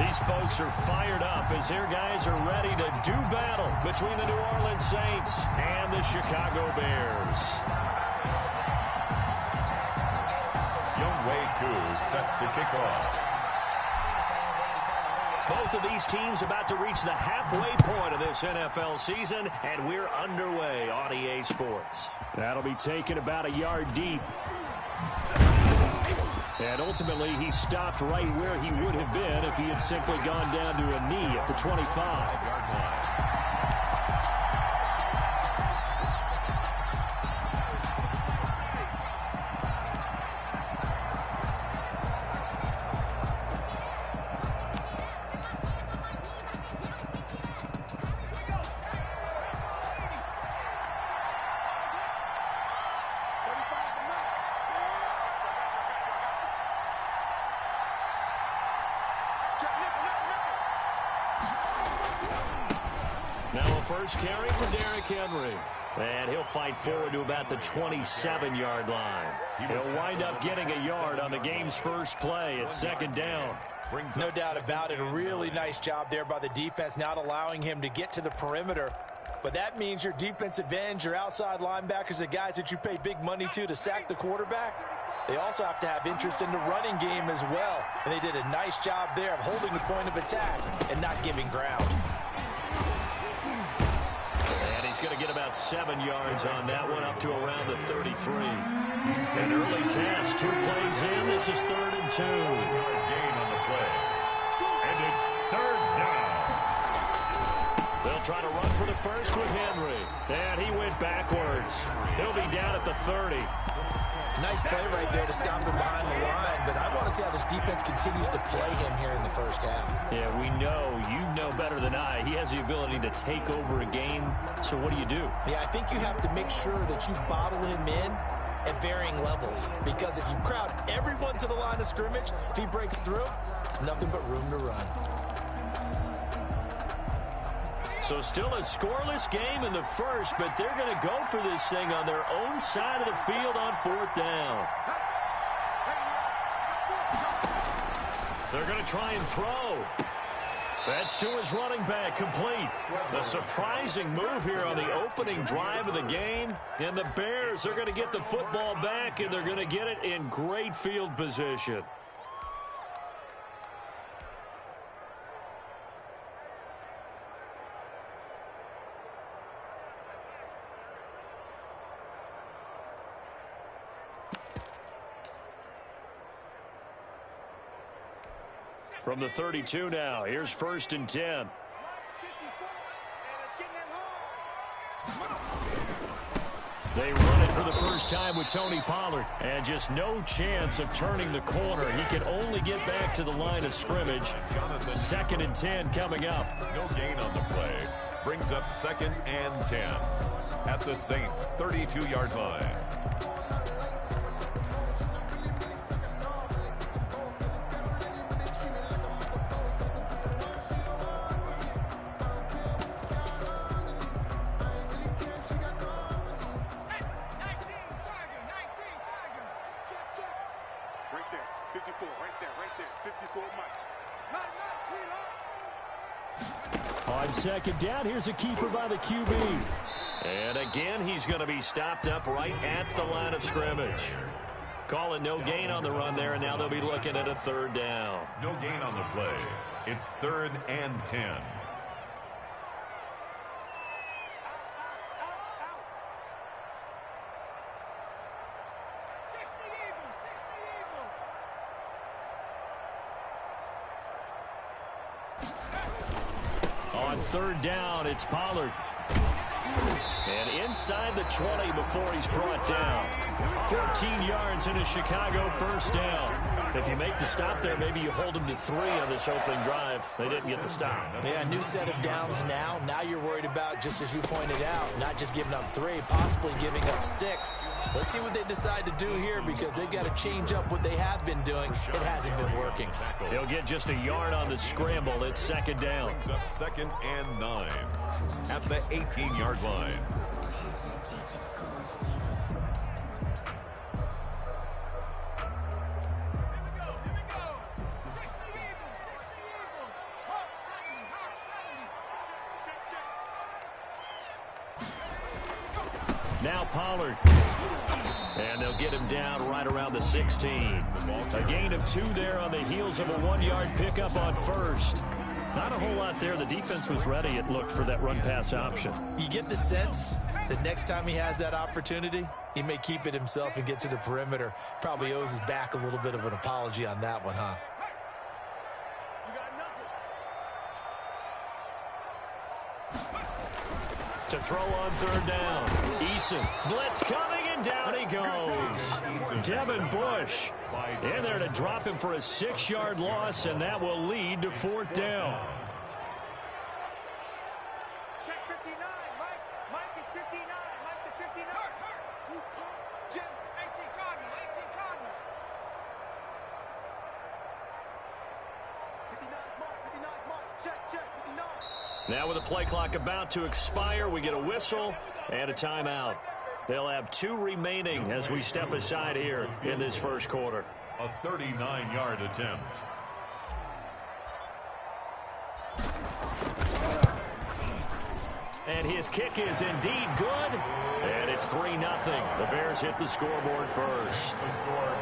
These folks are fired up as their guys are ready to do battle between the New Orleans Saints and the Chicago Bears. wk8 set to kick off. Both of these teams about to reach the halfway point of this NFL season, and we're underway on EA Sports. That'll be taken about a yard deep. And ultimately, he stopped right where he would have been if he had simply gone down to a knee at the 25-yard line. Now a first carry for Derrick Henry. And he'll fight forward to about the 27-yard line. He'll wind up getting a yard on the game's first play at second down. No doubt about it. A really nice job there by the defense, not allowing him to get to the perimeter. But that means your defensive ends, your outside linebackers, the guys that you pay big money to sack the quarterback, they also have to have interest in the running game as well. And they did a nice job there of holding the point of attack and not giving ground. He's going to get about 7 yards on that one, up to around the 33. An early test, 2 plays in. This is 3rd and 2. Gain on the play. And it's 3rd down. They'll try to run for the first with Henry. And he went backwards. He'll be down at the 30. Nice play right there to stop him behind the line, but I want to see how this defense continues to play him here in the first half. Yeah, we know, you know better than I, he has the ability to take over a game, so what do you do? Yeah, I think you have to make sure that you bottle him in at varying levels, because if you crowd everyone to the line of scrimmage, if he breaks through, there's nothing but room to run. So still a scoreless game in the first, but they're going to go for this thing on their own side of the field on 4th down. They're going to try and throw. That's to his running back, complete. A surprising move here on the opening drive of the game. And the Bears are going to get the football back, and they're going to get it in great field position. From the 32 now, here's 1st and 10. They run it for the first time with Tony Pollard, and just no chance of turning the corner. He can only get back to the line of scrimmage. 2nd and 10 coming up. No gain on the play. Brings up 2nd and 10 at the Saints' 32-yard line. On 2nd down, here's a keeper by the QB. And again, he's going to be stopped up right at the line of scrimmage. Call it no gain on the run there, and now they'll be looking at a 3rd down. No gain on the play. It's 3rd and 10. On 3rd down, it's Pollard. And inside the 20 before he's brought down. 14 yards in a Chicago 1st down. If you make the stop there, maybe you hold them to 3 on this opening drive. They didn't get the stop. Yeah, new set of downs now. Now you're worried about, just as you pointed out, not just giving up 3, possibly giving up 6. Let's see what they decide to do here, because they've got to change up what they have been doing. It hasn't been working. He'll get just a yard on the scramble. It's 2nd down. Brings up 2nd and 9 at the 18-yard line. Now Pollard. And they'll get him down right around the 16. A gain of 2 there on the heels of a 1-yard pickup on first. Not a whole lot there. The defense was ready, it looked, for that run-pass option. You get the sense that next time he has that opportunity, he may keep it himself and get to the perimeter. Probably owes his back a little bit of an apology on that one, huh? To throw on 3rd down. Eason. Blitz coming, and down he goes. Devin Bush in there to drop him for a 6-yard loss, and that will lead to 4th down. Check 59, Mike. Mike is 59. Mike to 59. Jim, 18 Cardinal. 18 Cardinal. 59 Mark. 59 Mark. Check. 59. Now with the play clock about to expire, we get a whistle and a timeout. They'll have 2 remaining as we step aside here in this first quarter. A 39-yard attempt. And his kick is indeed good. And it's 3-0. The Bears hit the scoreboard first.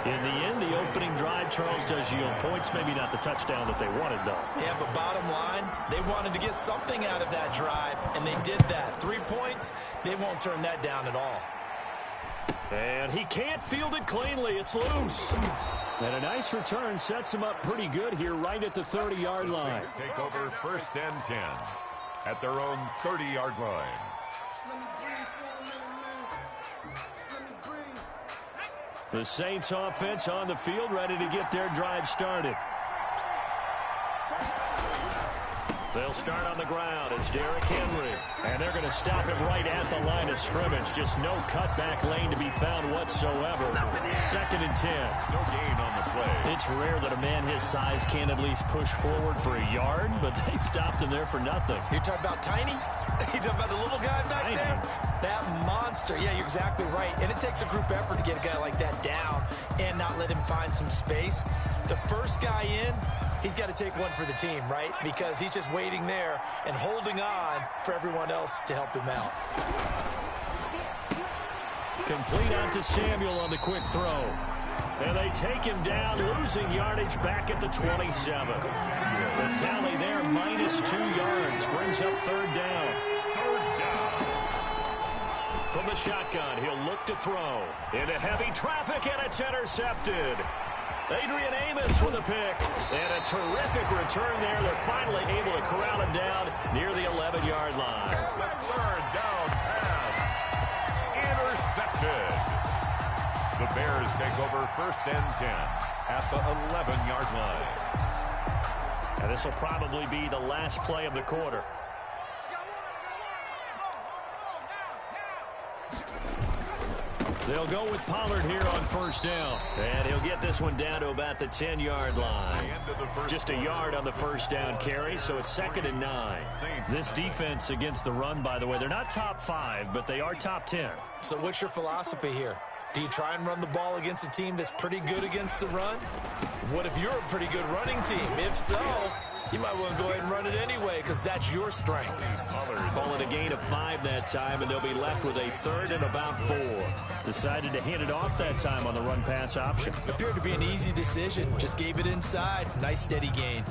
In the end, the opening drive, Charles, does yield points. Maybe not the touchdown that they wanted, though. Yeah, but bottom line, they wanted to get something out of that drive, and they did that. 3 points, they won't turn that down at all. And he can't field it cleanly. It's loose. And a nice return sets him up pretty good here right at the 30-yard line. The Saints take over 1st and 10 at their own 30-yard line. The Saints offense on the field, ready to get their drive started. They'll start on the ground. It's Derrick Henry. And they're going to stop him right at the line of scrimmage. Just no cutback lane to be found whatsoever. 2nd and 10. No gain on the play. It's rare that a man his size can at least push forward for a yard, but they stopped him there for nothing. You're talking about tiny? You're talking about the little guy back there? That monster. Yeah, you're exactly right. And it takes a group effort to get a guy like that down and not let him find some space. The first guy in, he's got to take one for the team, right? Because he's just waiting there and holding on for everyone else to help him out. Complete out to Samuel on the quick throw. And they take him down, losing yardage back at the 27. The tally there, -2 yards, brings up 3rd down. 3rd down. From the shotgun, he'll look to throw. Into heavy traffic, and it's intercepted. Adrian Amos with a pick. And a terrific return there. They're finally able to corral him down near the 11-yard line. The 3rd down pass. Intercepted. The Bears take over 1st and 10 at the 11-yard line. And this will probably be the last play of the quarter. They'll go with Pollard here on 1st down. And he'll get this one down to about the 10-yard line. Just a yard on the 1st down carry, so it's 2nd and 9. This defense against the run, by the way, they're not top 5, but they are top 10. So what's your philosophy here? Do you try and run the ball against a team that's pretty good against the run? What if you're a pretty good running team? If so, you might want to go ahead and run it anyway because that's your strength. Call it a gain of 5 that time, and they'll be left with a 3rd and about 4. Decided to hand it off that time on the run-pass option. Appeared to be an easy decision. Just gave it inside. Nice steady gain.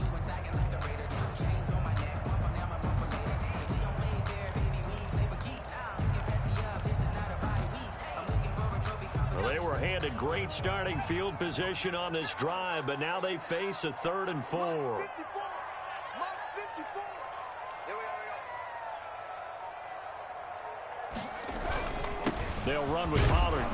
Well, they were handed great starting field position on this drive, but now they face a 3rd and 4. They'll run with Pollard.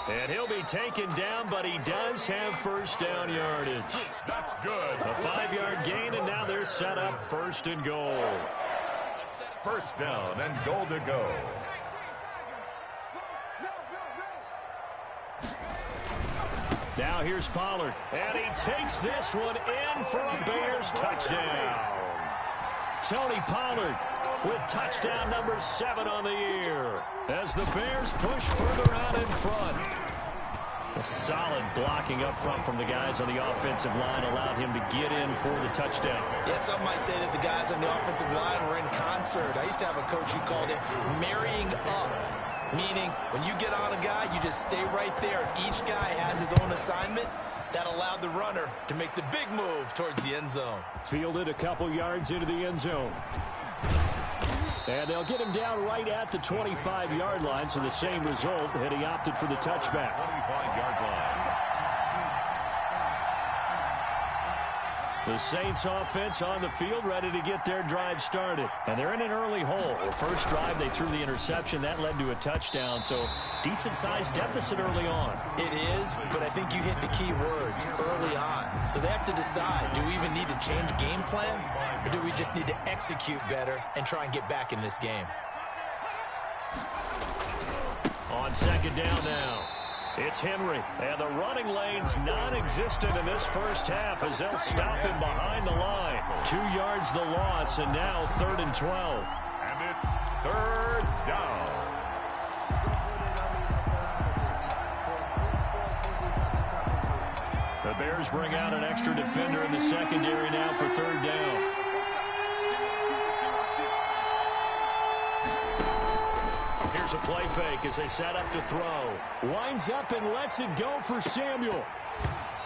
And he'll be taken down, but he does have 1st down yardage. That's good. A 5-yard gain, and now they're set up 1st and goal. 1st down and goal to go. Now here's Pollard, and he takes this one in for a Bears touchdown. Tony Pollard with touchdown number 7 on the year as the Bears push further out in front. A solid blocking up front from the guys on the offensive line allowed him to get in for the touchdown. Yeah, some might say that the guys on the offensive line were in concert. I used to have a coach who called it marrying up. Meaning, when you get on a guy, you just stay right there. Each guy has his own assignment. That allowed the runner to make the big move towards the end zone. Fielded a couple yards into the end zone. And they'll get him down right at the 25-yard line, so the same result, and he opted for the touchback. 25-yard line. The Saints offense on the field, ready to get their drive started. And they're in an early hole. The first drive, they threw the interception. That led to a touchdown, so decent-sized deficit early on. It is, but I think you hit the key words, early on. So they have to decide, do we even need to change game plan, or do we just need to execute better and try and get back in this game? On second down now. It's Henry, and the running lane's non-existent in this first half as they'll stop him behind the line. 2 yards the loss, and now 3rd and 12. And it's 3rd down. The Bears bring out an extra defender in the secondary now for 3rd down. Here's a play fake as they set up to throw. Winds up and lets it go for Samuel.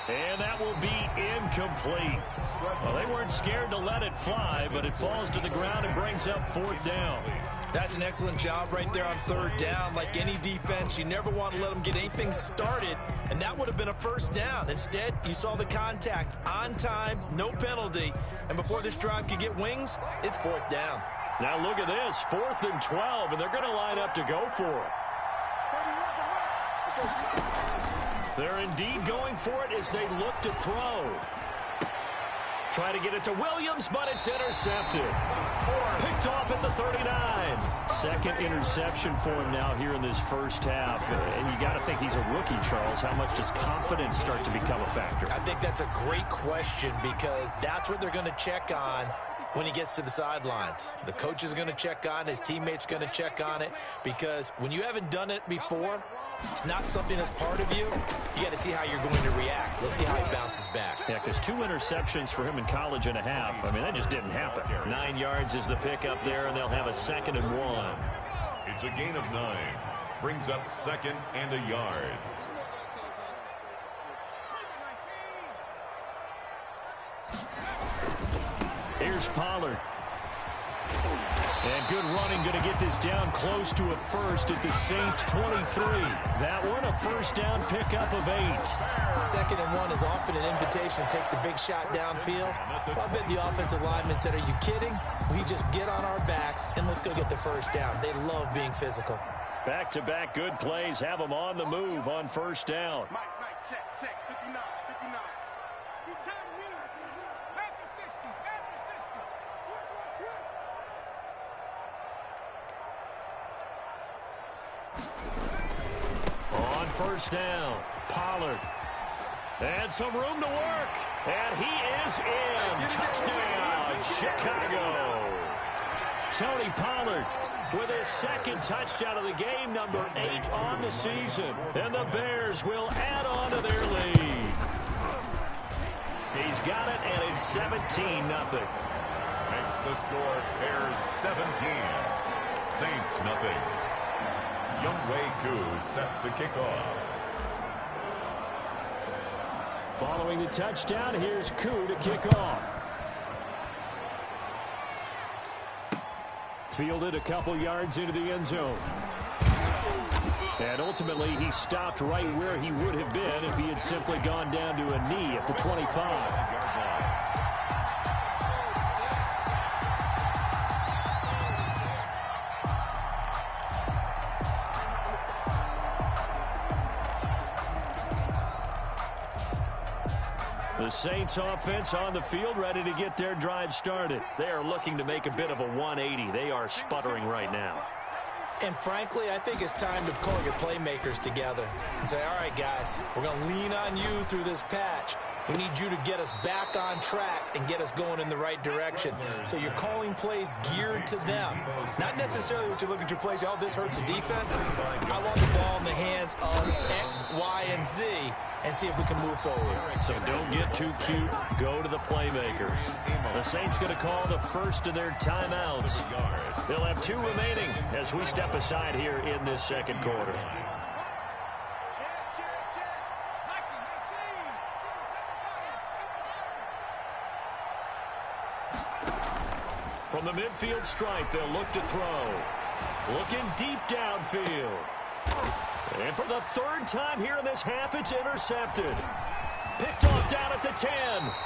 And that will be incomplete. Well, they weren't scared to let it fly, but it falls to the ground and brings up 4th down. That's an excellent job right there on 3rd down. Like any defense, you never want to let them get anything started, and that would have been a 1st down. Instead, you saw the contact on time, no penalty, and before this drive could get wings, it's 4th down. Now look at this, 4th and 12, and they're going to line up to go for it. They're indeed going for it as they look to throw. Try to get it to Williams, but it's intercepted. Picked off at the 39. Second interception for him now here in this first half. And you got to think he's a rookie, Charles. How much does confidence start to become a factor? I think that's a great question because that's what they're going to check on when he gets to the sidelines. The coach is going to check on, his teammates going to check on it, because when you haven't done it before, it's not something that's part of you. You got to see how you're going to react. Let's see how he bounces back. Yeah, because 2 interceptions for him in college and a half. I mean, that just didn't happen. 9 yards is the pickup there, and they'll have a 2nd and 1. It's a gain of 9. Brings up 2nd and a yard. Here's Pollard. And good running, going to get this down close to a 1st at the Saints 23. That one, a 1st down pickup of 8. 2nd and 1 is often an invitation to take the big shot downfield. I bet the offensive lineman said, are you kidding? We just get on our backs and let's go get the 1st down. They love being physical. Back-to-back good plays have them on the move on 1st down. Mike, check, 59, 59. He's telling me, at the 60, at the 60. On 1st down, Pollard. And some room to work. And he is in. Touchdown, Chicago. Tony Pollard with his 2nd touchdown of the game, number 8 on the season. And the Bears will add on to their lead. He's got it, and it's 17-0. Makes the score Bears 17. Saints nothing. wk8 set to kick off. Following the touchdown, here's Koo to kick off. Fielded a couple yards into the end zone. And ultimately, he stopped right where he would have been if he had simply gone down to a knee at the 25. The Saints offense on the field, ready to get their drive started. They are looking to make a bit of a 180. They are sputtering right now. And frankly, I think it's time to call your playmakers together and say, all right, guys, we're going to lean on you through this patch. We need you to get us back on track and get us going in the right direction. So you're calling plays geared to them. Not necessarily what you look at your plays, oh, this hurts the defense. I want the ball in the hands of X, Y, and Z and see if we can move forward. So don't get too cute. Go to the playmakers. The Saints going to call the first of their timeouts. They'll have 2 remaining as we step aside here in this second quarter. From the midfield stripe, they'll look to throw. Looking deep downfield. And for the 3rd time here in this half, it's intercepted. Picked off down at the 10.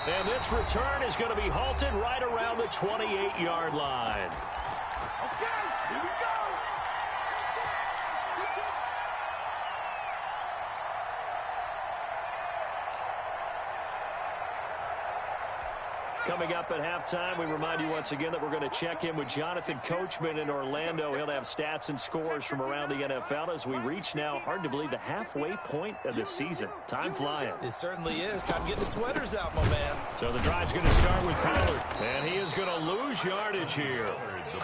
And this return is going to be halted right around the 28-yard line. Okay, here we go. Coming up at halftime, we remind you once again that we're going to check in with Jonathan Coachman in Orlando. He'll have stats and scores from around the NFL as we reach now, hard to believe, the halfway point of the season. Time flying. It certainly is. Time to get the sweaters out, my man. So the drive's going to start with Pollard, and he is going to lose yardage here.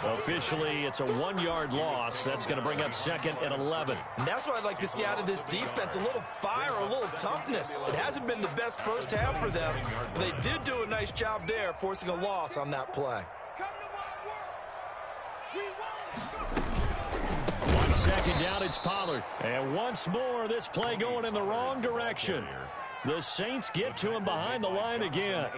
Officially, it's a 1-yard loss. That's going to bring up 2nd and 11. And that's what I'd like to see out of this defense, a little fire, a little toughness. It hasn't been the best first half for them, but they did do a nice job there, forcing a loss on that play. Come to my work. We won. 1 second down, it's Pollard. And once more, this play going in the wrong direction. The Saints get to him behind the line again.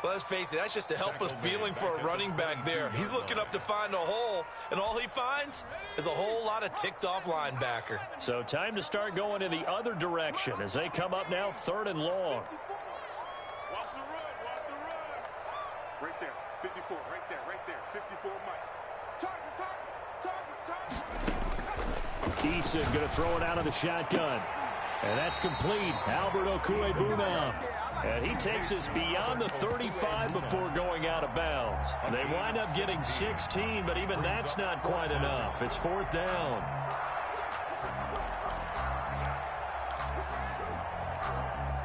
Well, let's face it, that's just a helpless feeling for a running back there. He's looking up to find a hole, and all he finds is a whole lot of ticked-off linebacker. So time to start going in the other direction as they come up now 3rd and long. Watch the run, watch the run. Right there, 54, right there, 54, Mike. Target. Eason going to throw it out of the shotgun. And that's complete. Albert Okwuegbunam. And he takes us beyond the 35 before going out of bounds. They wind up getting 16, but even that's not quite enough. It's 4th down.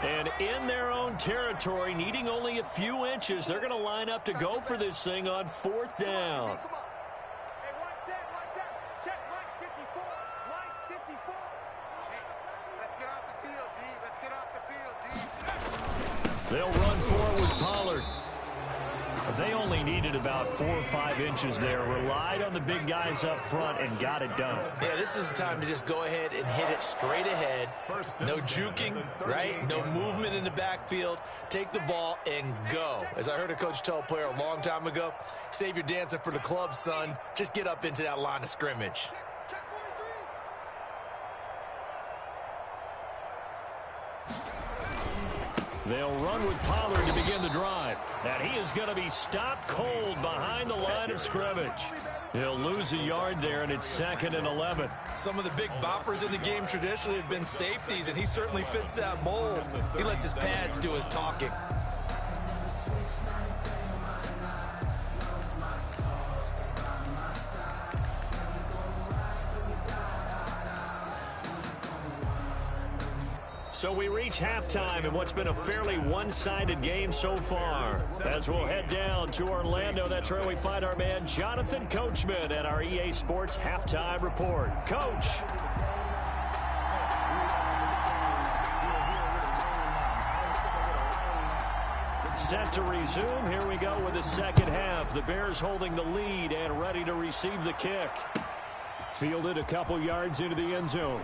And in their own territory, needing only a few inches, they're going to line up to go for this thing on 4th down. Hey, one set. Check Mike 54. Mike 54. Hey, let's get off the field, D. Let's get off the field, D. They'll run forward with Pollard. They only needed about 4 or 5 inches there. Relied on the big guys up front and got it done. Yeah, this is the time to just go ahead and hit it straight ahead. No juking, right? No movement in the backfield. Take the ball and go. As I heard a coach tell a player a long time ago, save your dancing for the club, son. Just get up into that line of scrimmage. Check 43. They'll run with Pollard to begin the drive. And he is going to be stopped cold behind the line of scrimmage. He'll lose a yard there, and it's 2nd and 11. Some of the big boppers in the game traditionally have been safeties, and he certainly fits that mold. He lets his pads do his talking. So we reach halftime in what's been a fairly one-sided game so far. As we'll head down to Orlando, that's where we find our man Jonathan Coachman at our EA Sports Halftime Report. Coach. Set to resume. Here we go with the second half. The Bears holding the lead and ready to receive the kick. Fielded a couple yards into the end zone.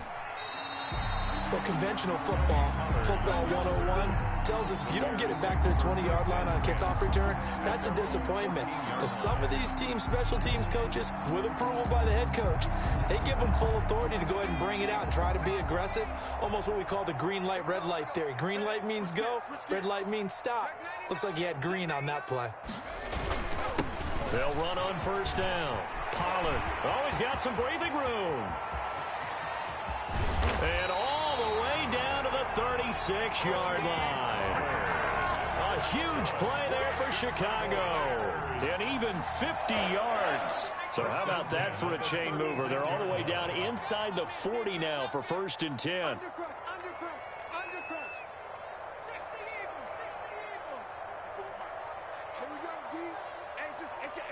But conventional football 101, tells us if you don't get it back to the 20-yard line on a kickoff return, that's a disappointment. But some of these teams, special teams coaches, with approval by the head coach, they give them full authority to go ahead and bring it out and try to be aggressive. Almost what we call the green light, red light theory. Green light means go, red light means stop. Looks like he had green on that play. They'll run on 1st down. Pollard always got some breathing room. And all the way down to the 36-yard line. A huge play there for Chicago. And even 50 yards. So how about that for a chain mover? They're all the way down inside the 40 now for 1st and 10.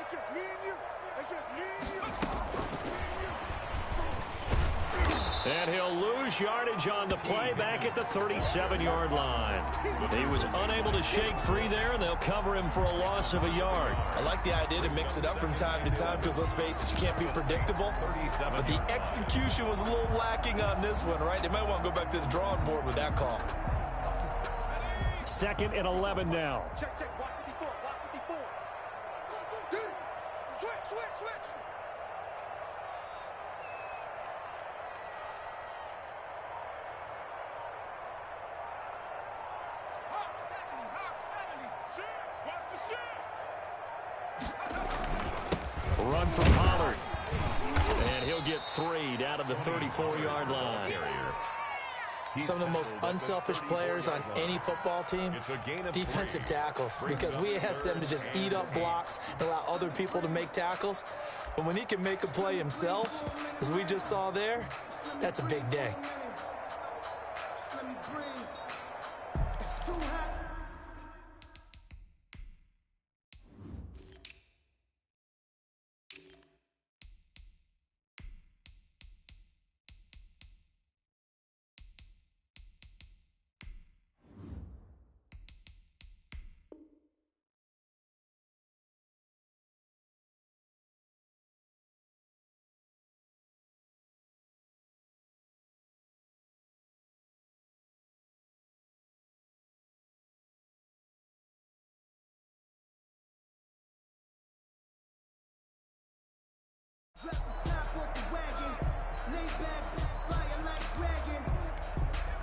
It's just me and you. It's just me and you. And he'll lose yardage on the play back at the 37-yard line. He was unable to shake free there, and they'll cover him for a loss of a yard. I like the idea to mix it up from time to time because, let's face it, you can't be predictable. But the execution was a little lacking on this one, right? They might want to go back to the drawing board with that call. 2nd and 11 now. Check. Watch 54. Watch 54. Dude, switch. Run for Pollard. And he'll get 3 down to the 34-yard line. Some of the most unselfish players on any football team, defensive tackles, because we ask them to just eat up blocks and allow other people to make tackles. But when he can make a play himself, as we just saw there, that's a big day.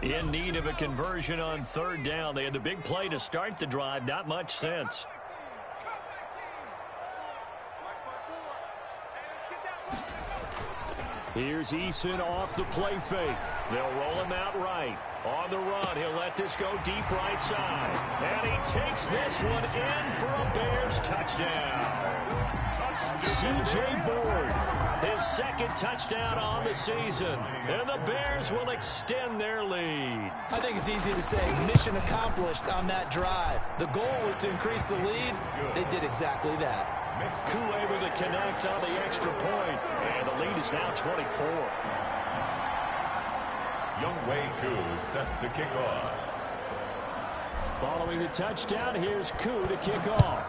In need of a conversion on 3rd down. They had the big play to start the drive. Not much since. Here's Eason off the play fake. They'll roll him out right. On the run, he'll let this go deep right side. And he takes this one in for a Bears touchdown. C.J. Board, his 2nd touchdown on the season. And the Bears will extend their lead. I think it's easy to say mission accomplished on that drive. The goal was to increase the lead. They did exactly that. Koo able to connect on the extra point. And the lead is now 24. Koo set to kick off. Following the touchdown, here's Koo to kick off.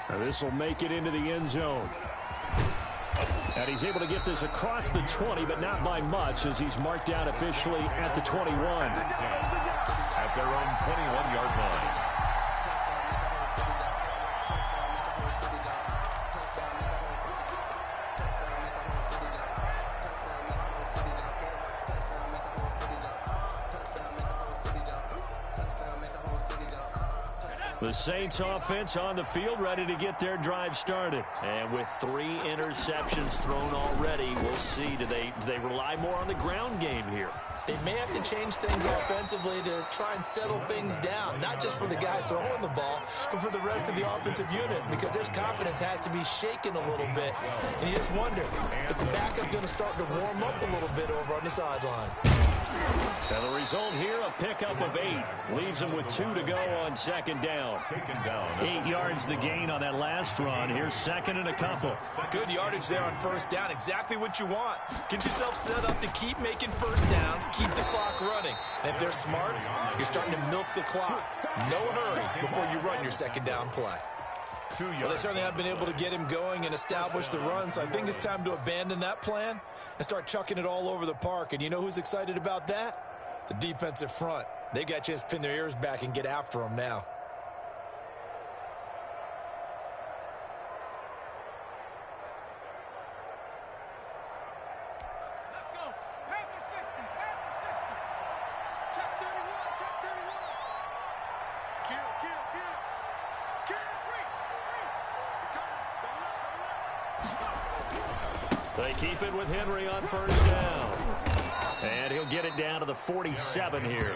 Now this will make it into the end zone. And he's able to get this across the 20, but not by much, as he's marked down officially at the 21. At their own 21-yard line. The Saints offense on the field, ready to get their drive started. And with 3 interceptions thrown already, we'll see. Do they rely more on the ground game here? They may have to change things offensively to try and settle things down, not just for the guy throwing the ball, but for the rest of the offensive unit, because their confidence has to be shaken a little bit. And you just wonder, is the backup going to start to warm up a little bit over on the sideline? Now the result here, a pickup of 8. Leaves him with 2 to go on 2nd down. 8 yards the gain on that last run. Here's 2nd and a couple. Good yardage there on 1st down. Exactly what you want. Get yourself set up to keep making 1st downs, keep the clock running. And if they're smart, you're starting to milk the clock. No hurry before you run your 2nd down play. Well, they certainly have been able to get him going and establish the run, so I think it's time to abandon that plan and start chucking it all over the park. And you know who's excited about that? The defensive front. They got a chance to pin their ears back and get after him now. They keep it with Henry on 1st down. And he'll get it down to the 47 here.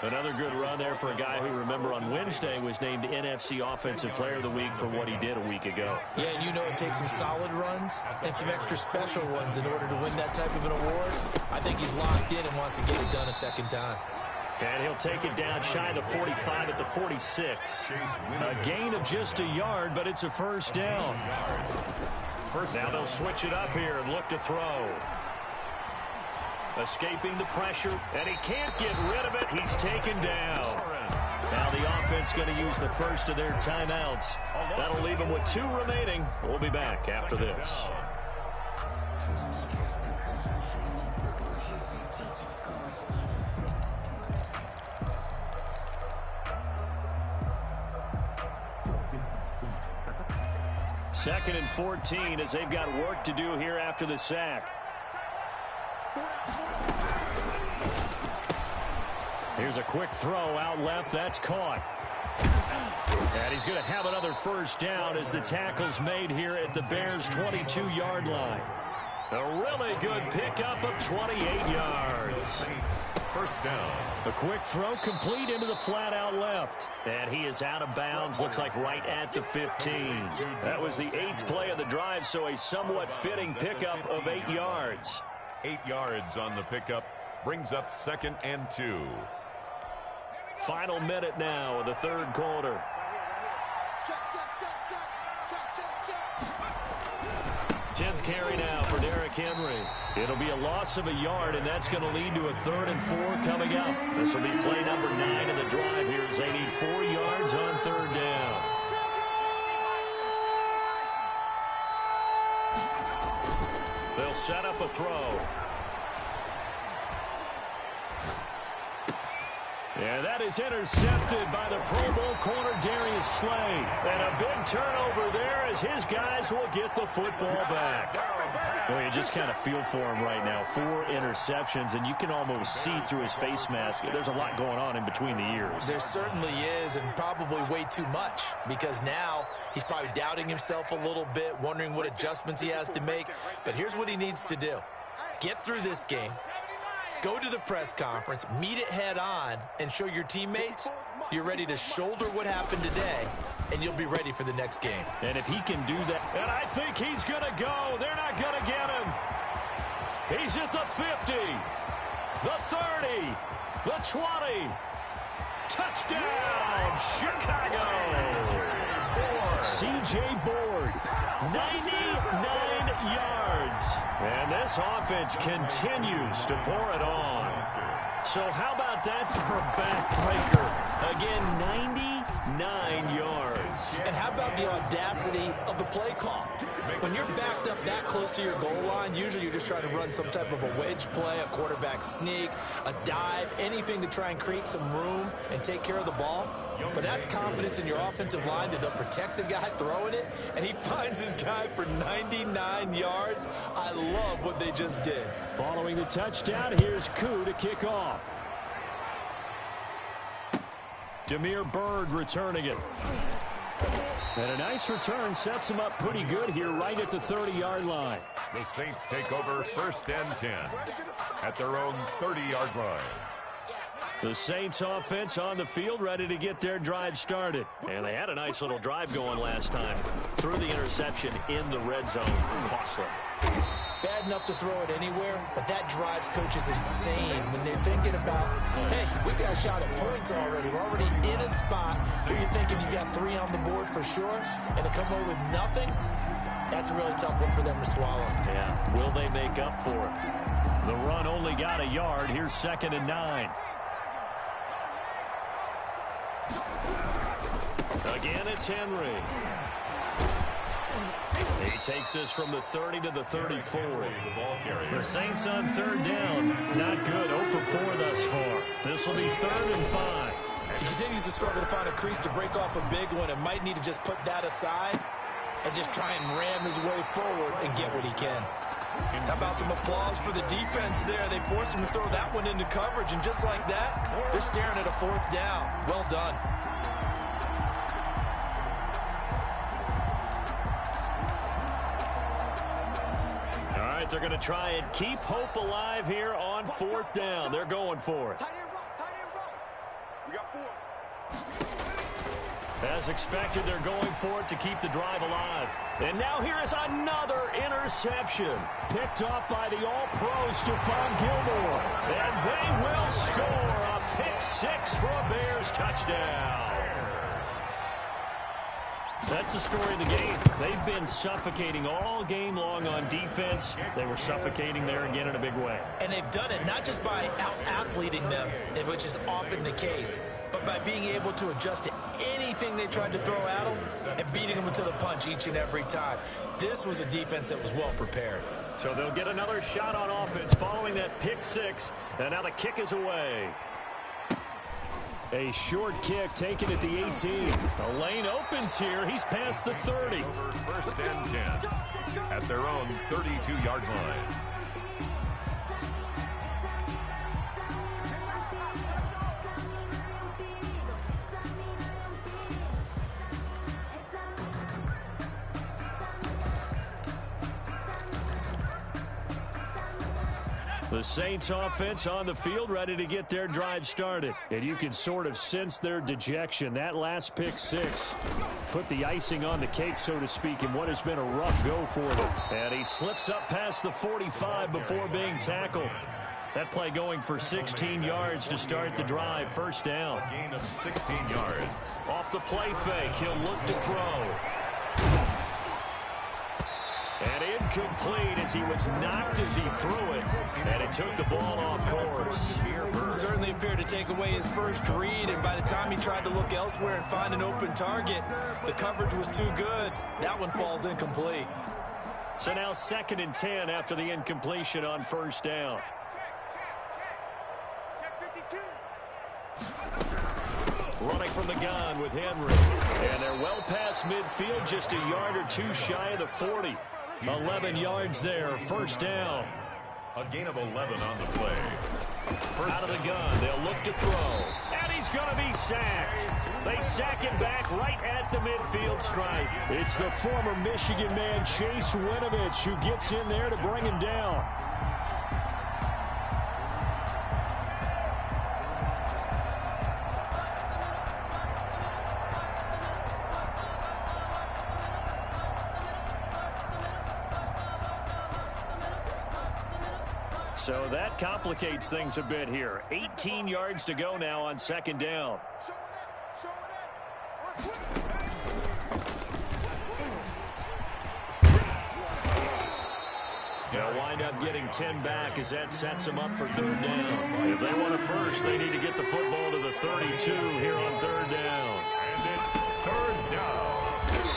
Another good run there for a guy who, remember, on Wednesday was named NFC Offensive Player of the Week for what he did a week ago. Yeah, and you know it takes some solid runs and some extra special ones in order to win that type of an award. I think he's locked in and wants to get it done a 2nd time. And he'll take it down shy of the 45 at the 46. A gain of just a yard, but it's a first down. Now they'll switch it up here and look to throw. Escaping the pressure, and he can't get rid of it. He's taken down. Now the offense going to use the first of their timeouts. That'll leave them with 2 remaining. We'll be back after this. Second and 14 as they've got work to do here after the sack. Here's a quick throw out left. That's caught. And he's going to have another first down as the tackle's made here at the Bears' 22-yard line. A really good pickup of 28 yards. First down. A quick throw complete into the flat out left. And he is out of bounds, looks like right at the 15. That was the 8th play of the drive, so a somewhat fitting pickup of 8 yards. 8 yards on the pickup brings up 2nd and 2. Final minute now of the third quarter. 10th carry now for Derrick Henry. It'll be a loss of a yard, and that's going to lead to a 3rd and 4 coming up. This will be play number 9 of the drive here as they need 4 yards on 3rd down. They'll set up a throw. And that is intercepted by the Pro Bowl corner Darius Slay. And a big turnover there as his guys will get the football back. Well, you just kind of feel for him right now. 4 interceptions, and you can almost see through his face mask. There's a lot going on in between the ears. There certainly is, and probably way too much, because now he's probably doubting himself a little bit, wondering what adjustments he has to make. But here's what he needs to do. Get through this game. Go to the press conference, meet it head on, and show your teammates you're ready to shoulder what happened today, and you'll be ready for the next game. And if he can do that, and I think he's going to go. They're not going to get him. He's at the 50, the 30, the 20. Touchdown, Chicago. C.J. Board, 99 yards. And this offense continues to pour it on. So how about that for a backbreaker? Again, 99 yards. And how about the audacity of the play call? When you're backed up that close to your goal line, usually you're just trying to run some type of a wedge play, a quarterback sneak, a dive, anything to try and create some room and take care of the ball. But that's confidence in your offensive line that they'll protect the guy throwing it, and he finds his guy for 99 yards. I love what they just did. Following the touchdown, here's Koo to kick off. Damiere Byrd returning it. And a nice return sets him up pretty good here right at the 30-yard line. The Saints take over 1st and 10 at their own 30-yard line. The Saints offense on the field ready to get their drive started. And they had a nice little drive going last time. Threw the interception in the red zone. Costly. Bad enough to throw it anywhere, but that drives coaches insane when they're thinking about, hey, we got a shot at points already. We're already in a spot where you're thinking you got 3 on the board for sure, and to come away with nothing, that's a really tough one for them to swallow. Yeah, will they make up for it? The run only got a yard. Here's 2nd and 9. Again, it's Henry. He takes this from the 30 to the 34. The Saints on 3rd down. Not good. 0 for 4 thus far. This will be 3rd and 5. He continues to struggle to find a crease to break off a big one and might need to just put that aside and just try and ram his way forward and get what he can. How about some applause for the defense there? They forced him to throw that one into coverage, and just like that, they're staring at a 4th down. Well done. They're going to try and keep hope alive here on 4th down. They're going for it. We got 4. As expected, they're going for it to keep the drive alive. And now here is another interception. Picked off by the All-Pro Stephon Gilmore. And they will score a pick six for a Bears touchdown. That's the story of the game. They've been suffocating all game long on defense. They were suffocating there again in a big way. And they've done it not just by out-athleting them, which is often the case, but by being able to adjust to anything they tried to throw at them and beating them into the punch each and every time. This was a defense that was well prepared. So they'll get another shot on offense following that pick six, and now the kick is away. A short kick taken at the 18. The lane opens here. He's past the 30. Over first and 10 at their own 32-yard line. The Saints offense on the field ready to get their drive started. And you can sort of sense their dejection. That last pick six put the icing on the cake, so to speak, in what has been a rough go for them. And he slips up past the 45 before being tackled. That play going for 16 yards to start the drive. First down. A gain of 16 yards. Off the play fake, he'll look to throw. And incomplete as he was knocked as he threw it. And it took the ball off course. Certainly appeared to take away his first read, and by the time he tried to look elsewhere and find an open target, the coverage was too good. That one falls incomplete. So now 2nd and 10 after the incompletion on first down. Running from the gun with Henry. And they're well past midfield, just a yard or two shy of the 40. 11 yards there, first down. A gain of 11 on the play. Out of the gun, they'll look to throw. And he's going to be sacked. They sack him back right at the midfield stripe. It's the former Michigan man, Chase Winovich, who gets in there to bring him down. So that complicates things a bit here. 18 yards to go now on 2nd down. They'll wind up getting 10 back as that sets them up for 3rd down. If they want it first, they need to get the football to the 32 here on 3rd down. And it's 3rd down.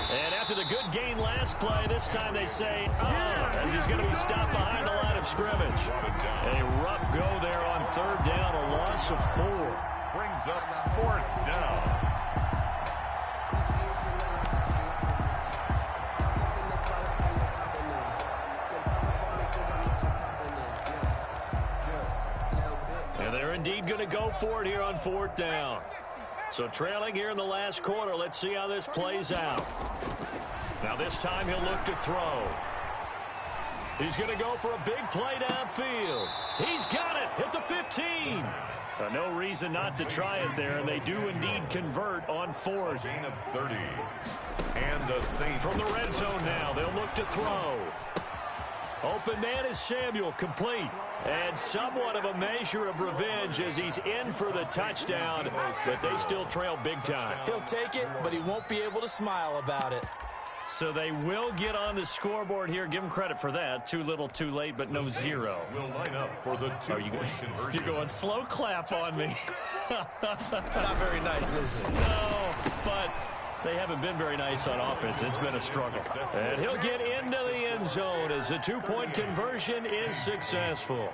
And after the good gain last play, this time they say, as he's going to be stopped behind the line of scrimmage. A rough go there on 3rd down, a loss of 4. Brings up 4th down. And they're indeed going to go for it here on 4th down. So trailing here in the last quarter, let's see how this plays out. Now this time he'll look to throw. He's going to go for a big play downfield. He's got it at the 15. No reason not to try it there, and they do indeed convert on 4th. Gain of 30. And the Saints from the red zone now. They'll look to throw. Open man is Samuel, complete. And somewhat of a measure of revenge as he's in for the touchdown, but they still trail big time. He'll take it, but he won't be able to smile about it. So they will get on the scoreboard here. Give them credit for that. Too little, too late, but no 0. Will line up for the You're going slow clap on me. Not very nice, is it? No, but they haven't been very nice on offense. It's been a struggle. And he'll get into the end zone as the 2-point conversion is successful.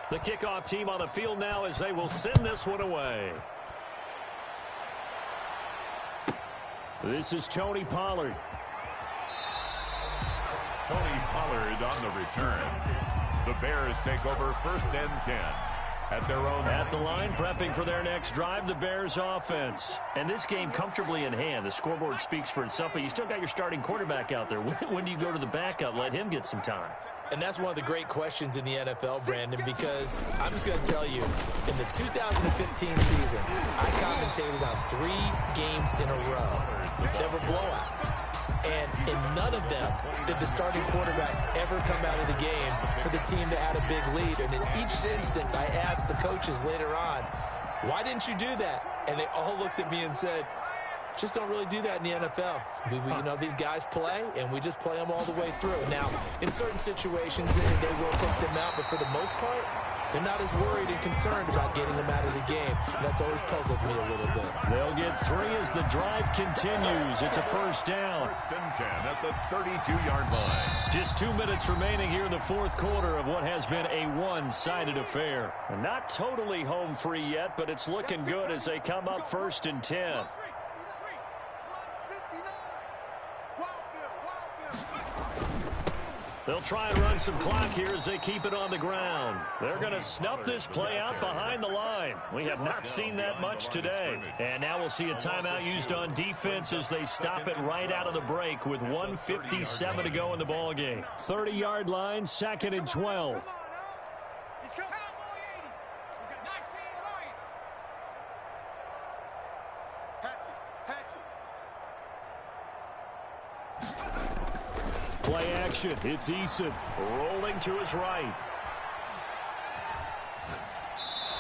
The kickoff team on the field now as they will send this one away. This is Tony Pollard. Tony Pollard on the return. The Bears take over 1st and 10. At their own. At the line, prepping for their next drive, the Bears offense. And this game comfortably in hand. The scoreboard speaks for itself, but you still got your starting quarterback out there. When do you go to the backup? Let him get some time. And that's one of the great questions in the NFL, Brandon, because I'm just going to tell you, in the 2015 season, I commentated on 3 games in a row that were blowouts. And in none of them did the starting quarterback ever come out of the game for the team that had a big lead. And in each instance, I asked the coaches later on, why didn't you do that? And they all looked at me and said, just don't really do that in the NFL. You know, these guys play, and we just play them all the way through. Now, in certain situations, they will take them out, but for the most part, they're not as worried and concerned about getting them out of the game. And that's always puzzled me a little bit. They'll get 3 as the drive continues. It's a first down. First and 10 at the 32-yard line. Just 2 minutes remaining here in the fourth quarter of what has been a one-sided affair. Not totally home free yet, but it's looking good as they come up first and 10. They'll try and run some clock here as they keep it on the ground. They're going to snuff this play out behind the line. We have not seen that much today. And now we'll see a timeout used on defense as they stop it right out of the break with 1:57 to go in the ballgame. 30-yard line, 2nd and 12. Play action. It's Eason rolling to his right.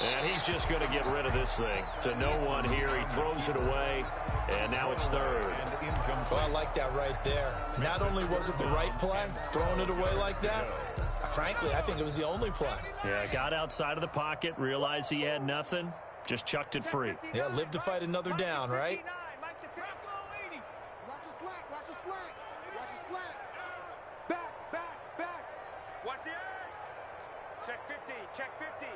And he's just going to get rid of this thing. To no one here. He throws it away. And now it's 3rd. Well, I like that right there. Not only was it the right play, throwing it away like that, frankly, I think it was the only play. Yeah, got outside of the pocket, realized he had nothing, just chucked it free. Yeah, live to fight another down, right? Watch the slack, watch the slack, watch the slack. Back. Watch the edge. Check 50, check 50.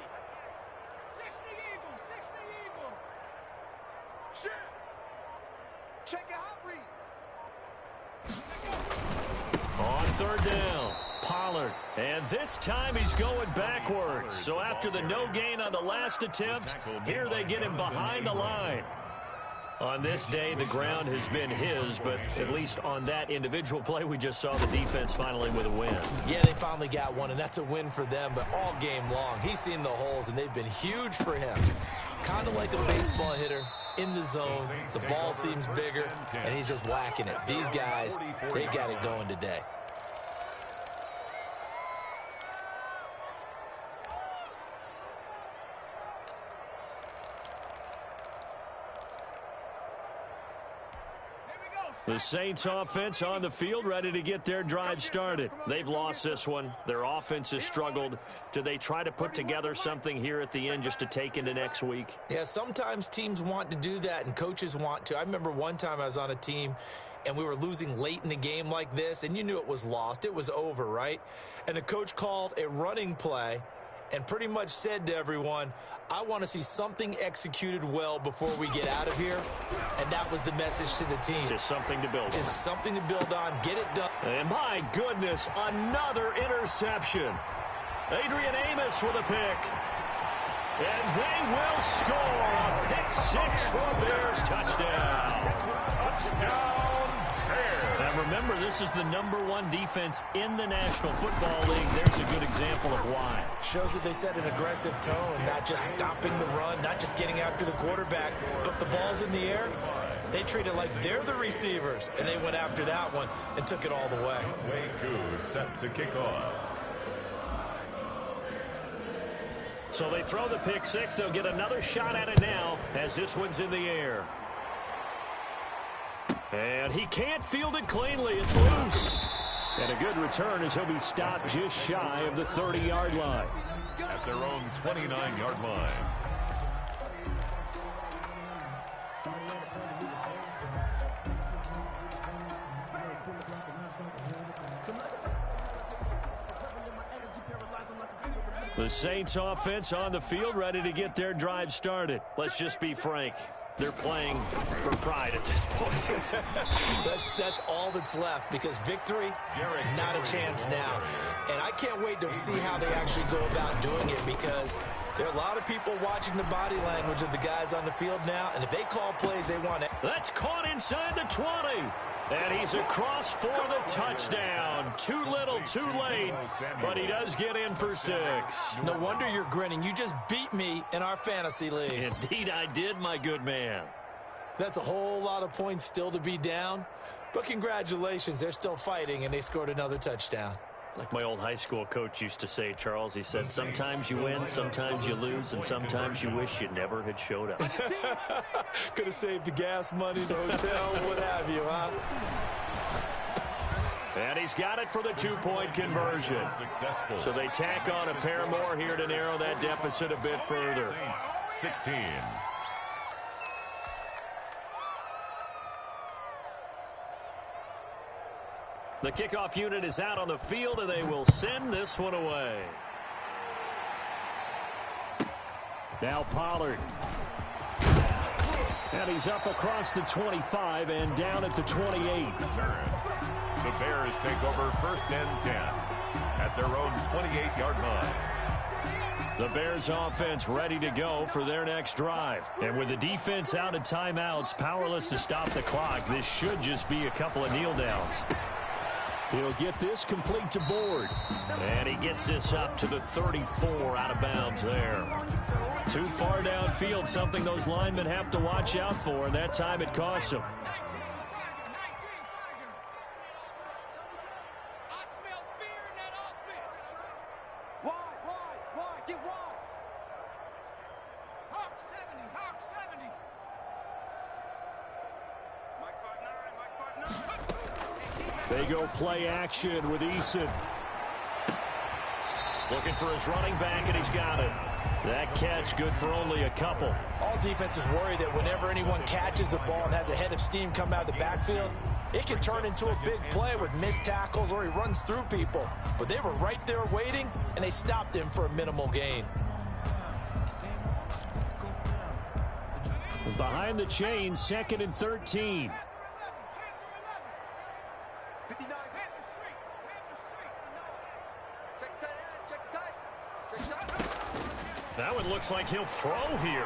60 Eagle. Shit. Check your hot read. On 3rd down, Pollard. And this time he's going backwards. So after the no gain on the last attempt, here they get him behind the line. On this day, the ground has been his, but at least on that individual play, we just saw the defense finally with a win. Yeah, they finally got one, and that's a win for them, but all game long, he's seen the holes, and they've been huge for him. Kind of like a baseball hitter in the zone. The ball seems bigger, and he's just whacking it. These guys, they got it going today. The Saints offense on the field, ready to get their drive started. They've lost this one. Their offense has struggled. Do they try to put together something here at the end just to take into next week? Yeah, sometimes teams want to do that and coaches want to. I remember one time I was on a team and we were losing late in the game like this, and you knew it was lost. It was over, right? And the coach called a running play and pretty much said to everyone, I want to see something executed well before we get out of here. And that was the message to the team. Just something to build on. Just something to build on. Get it done. And my goodness, another interception. Adrian Amos with a pick. And they will score a pick 6 for Bears touchdown. Touchdown, Bears. Now remember, this is the #1 defense in the National Football League. There's a good example of why. Shows that they set an aggressive tone, not just stopping the run, not just getting after the quarterback, but the ball's in the air. They treat it like they're the receivers, and they went after that one and took it all the way. wk8 set to kick off. So they throw the pick 6. They'll get another shot at it now as this one's in the air. And he can't field it cleanly. It's loose. And a good return as he'll be stopped just shy of the 30-yard line. At their own 29-yard line. The Saints offense on the field, ready to get their drive started. Let's just be frank. They're playing for pride at this point. That's all that's left, because victory, not a chance now. And I can't wait to see how they actually go about doing it, because there are a lot of people watching the body language of the guys on the field now, and if they call plays, they want it. That's caught inside the 20. And he's across for the touchdown. Too little, too late, but he does get in for 6. No wonder you're grinning. You just beat me in our fantasy league. Indeed I did, my good man. That's a whole lot of points still to be down, But congratulations, they're still fighting, and they scored another touchdown. Like my old high school coach used to say, Charles, he said, sometimes you win, sometimes you lose, and sometimes you wish you never had showed up. Could have saved the gas money, the hotel, what have you, huh? And he's got it for the two-point conversion. Successful. So they tack on a pair more here to narrow that deficit a bit further. Saints 16. The kickoff unit is out on the field, and they will send this one away. Now Pollard. And he's up across the 25 and down at the 28. Turn. The Bears take over 1st and 10 at their own 28-yard line. The Bears offense ready to go for their next drive. And with the defense out of timeouts, powerless to stop the clock, this should just be a couple of kneel downs. He'll get this complete to Board. And he gets this up to the 34 out of bounds there. Too far downfield, something those linemen have to watch out for, and that time it costs them. They go play action with Eason. Looking for his running back, and he's got it. That catch good for only a couple. All defenses worry that whenever anyone catches the ball and has a head of steam come out of the backfield, it can turn into a big play with missed tackles or he runs through people. But they were right there waiting, and they stopped him for a minimal gain. Behind the chain, 2nd and 13. That one looks like he'll throw here.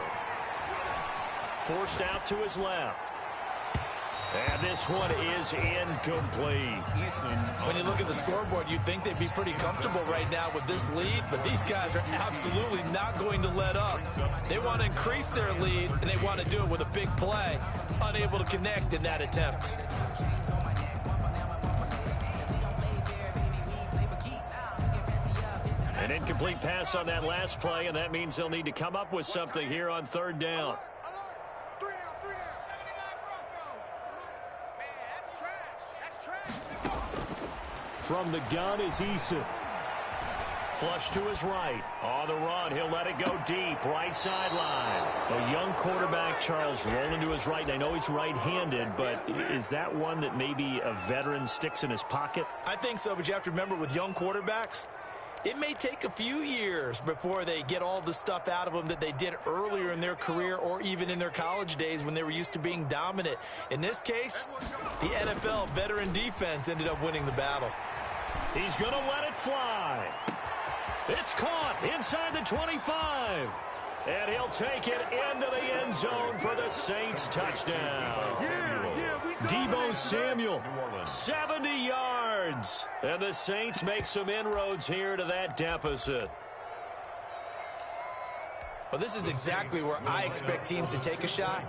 Forced out to his left. And this one is incomplete. When you look at the scoreboard, you'd think they'd be pretty comfortable right now with this lead, but these guys are absolutely not going to let up. They want to increase their lead, and they want to do it with a big play. Unable to connect in that attempt. An incomplete pass on that last play, and that means they'll need to come up with something here on 3rd down. From the gun is Eason. Flush to his right. On the run, he'll let it go deep. Right sideline. A young quarterback, Charles, rolling to his right. I know he's right-handed, but is that one that maybe a veteran sticks in his pocket? I think so, but you have to remember with young quarterbacks, it may take a few years before they get all the stuff out of them that they did earlier in their career or even in their college days when they were used to being dominant. In this case, the NFL veteran defense ended up winning the battle. He's going to let it fly. It's caught inside the 25. And he'll take it into the end zone for the Saints touchdown. Deebo Samuel, 70 yards. And the Saints make some inroads here to that deficit. Well, this is exactly where I expect teams to take a shot.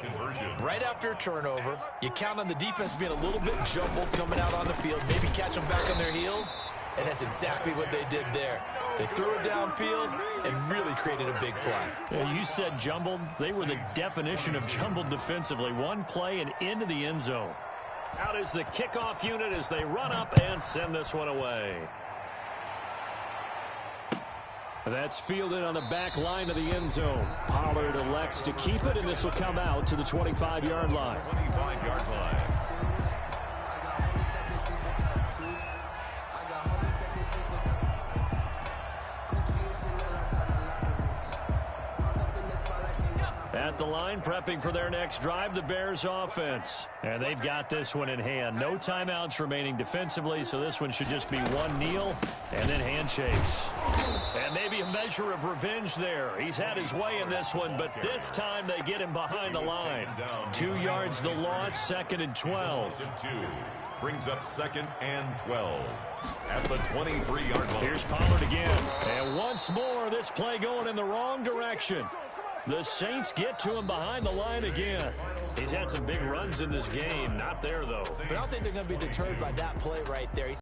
Right after a turnover, you count on the defense being a little bit jumbled coming out on the field, maybe catch them back on their heels, and that's exactly what they did there. They threw it downfield and really created a big play. Yeah, you said jumbled. They were the definition of jumbled defensively. One play and into the end zone. Out is the kickoff unit as they run up and send this one away. That's fielded on the back line of the end zone. Pollard elects to keep it, and this will come out to the 25-yard line. 25-yard line. At the line, prepping for their next drive, the Bears offense. And they've got this one in hand. No timeouts remaining defensively, so this one should just be one kneel and then handshakes. And maybe a measure of revenge there. He's had his way in this one, but this time they get him behind the line. 2 yards the loss, 2nd and 12. Brings up 2nd and 12 at the 23-yard line. Here's Pollard again. And once more, this play going in the wrong direction. The Saints get to him behind the line again. He's had some big runs in this game. Not there, though. But I don't think they're going to be deterred by that play right there.